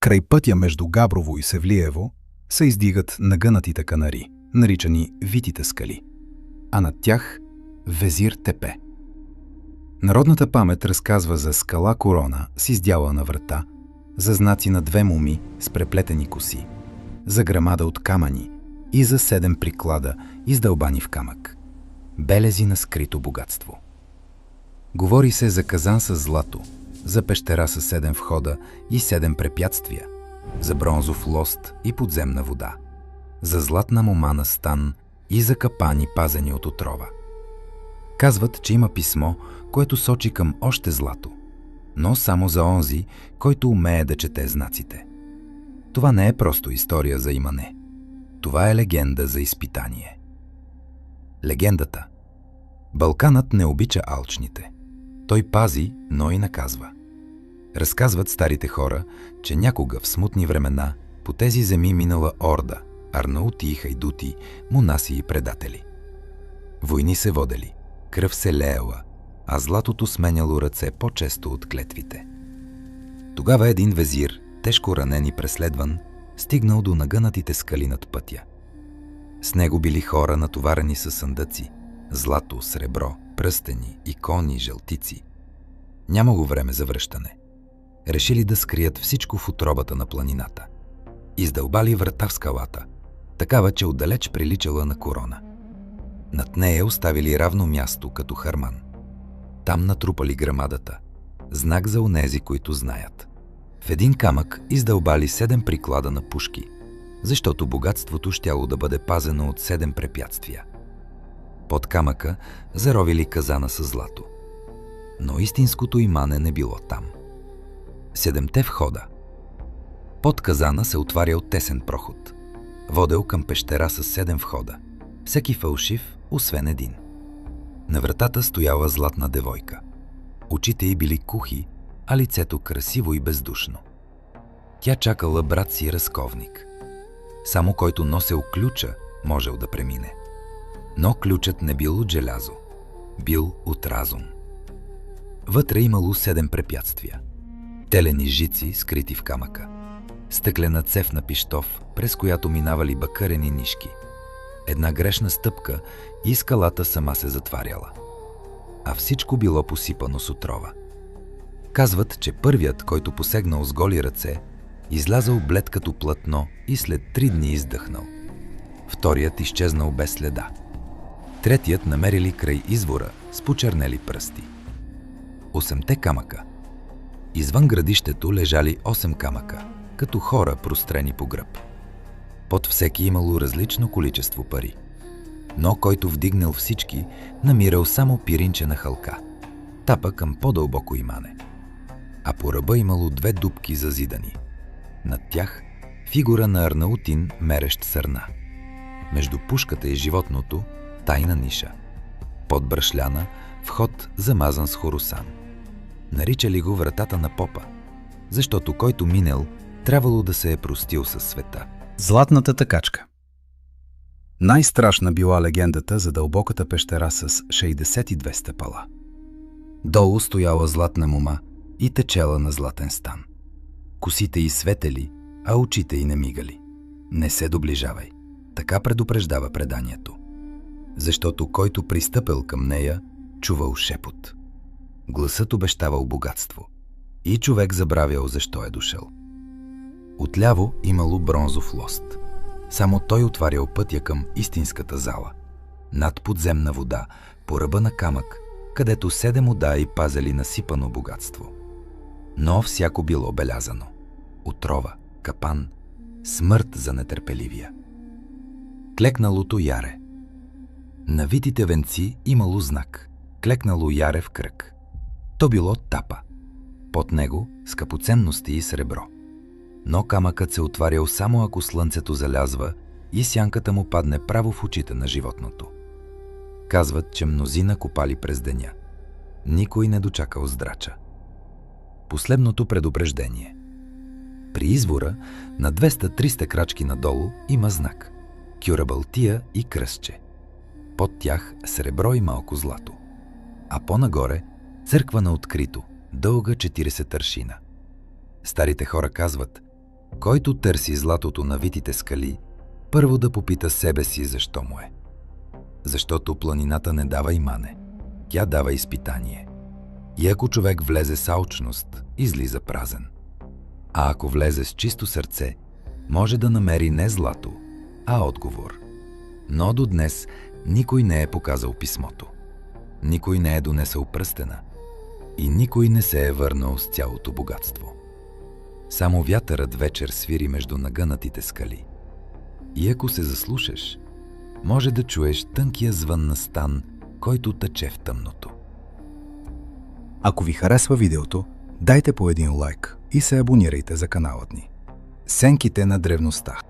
Край пътя между Габрово и Севлиево се издигат нагънатите канари, наричани Витите скали, а над тях Везир тепе. Народната памет разказва за скала Корона с издялана врата, за знаци на две муми с преплетени коси, за грамада от камъни и за 7 приклада, издълбани в камък. Белези на скрито богатство. Говори се за казан с злато, за пещера с 7 входа и 7 препятствия, за бронзов лост и подземна вода, за златна мома на стан и за капани, пазени от отрова. Казват, че има писмо, което сочи към още злато, но само за онзи, който умее да чете знаците. Това не е просто история за имане. Това е легенда за изпитание. Легендата. Балканът не обича алчните. Той пази, но и наказва. Разказват старите хора, че някога в смутни времена по тези земи минала орда, арнаути и хайдути, монаси и предатели. Войни се водели, кръв се леяла, а златото сменяло ръце по-често от клетвите. Тогава един везир, тежко ранен и преследван, стигнал до нагънатите скали над пътя. С него били хора, натоварени със съндъци, злато, сребро, пръстени, икони, жълтици. Нямало време за връщане. Решили да скрият всичко в утробата на планината. Издълбали врата в скалата, такава, че отдалеч приличала на корона. Над нея оставили равно място като харман. Там натрупали грамадата, знак за онези, които знаят. В един камък издълбали 7 приклада на пушки, защото богатството щяло да бъде пазено от 7 препятствия. Под камъка заровили казана с злато. Но истинското имане не било там. 7 входа. Под казана се отварял тесен проход. Водел към пещера с 7 входа. Всеки фалшив, освен един. На вратата стояла златна девойка. Очите й били кухи, а лицето красиво и бездушно. Тя чакала брат си разковник. Само който носел ключа, можел да премине. Но ключът не бил от желязо, бил от разум. Вътре имало 7 препятствия. Телени жици, скрити в камъка. Стъклена цев на пищов, през която минавали бакърени нишки. Една грешна стъпка и скалата сама се затваряла. А всичко било посипано с отрова. Казват, че първият, който посегнал с голи ръце, излязал блед като платно и след 3 дни издъхнал. Вторият изчезнал без следа. Третият намерили край извора с почернели пръсти. 8 камъка. Извън градището лежали 8 камъка, като хора прострени по гръб. Под всеки имало различно количество пари. Но който вдигнал всички, намирал само пиринче на хълка. Тапа към по-дълбоко имане. А по ръба имало 2 дупки зазидани. Над тях фигура на арнаутин, мерещ сърна. Между пушката и животното тайна ниша. Под брашляна вход замазан с хорусан. Наричали го вратата на попа, защото който минел, трябвало да се е простил със света. Златната тъкачка. Най-страшна била легендата за дълбоката пещера с 62 стъпала. Долу стояла златна мома и течела на златен стан. Косите й светели, а очите й не мигали. Не се доближавай, така предупреждава преданието. Защото който пристъпил към нея, чувал шепот. Гласът обещавал богатство. И човек забравял защо е дошъл. Отляво имало бронзов лост. Само той отварял пътя към истинската зала. Над подземна вода, по ръба на камък, където 7 удаи пазели насипано богатство. Но всяко било белязано. Отрова, капан, смърт за нетърпеливия. Клекналото яре. На витите венци имало знак. Клекнало яре в кръг. То било тапа. Под него скъпоценности и сребро. Но камъкът се отварял само ако слънцето залязва и сянката му падне право в очите на животното. Казват, че мнозина копали през деня. Никой не дочакал здрача. Последното предупреждение. При извора на 200-300 крачки надолу има знак. Кюрабалтия и кръстче. Под тях сребро и малко злато. А по-нагоре църква на открито, дълга 40 аршина. Старите хора казват, Който търси златото на витите скали, първо да попита себе си защо му е. Защото планината не дава имане, тя дава изпитание. И ако човек влезе с алчност, излиза празен. А ако влезе с чисто сърце, може да намери не злато, а отговор. Но до днес никой не е показал писмото. Никой не е донесъл пръстена. И никой не се е върнал с цялото богатство. Само вятърът вечер свири между нагънатите скали. И ако се заслушаш, може да чуеш тънкия звън на стан, който тъче в тъмното. Ако ви харесва видеото, дайте по един лайк и се абонирайте за каналът ни. Сенките на древността.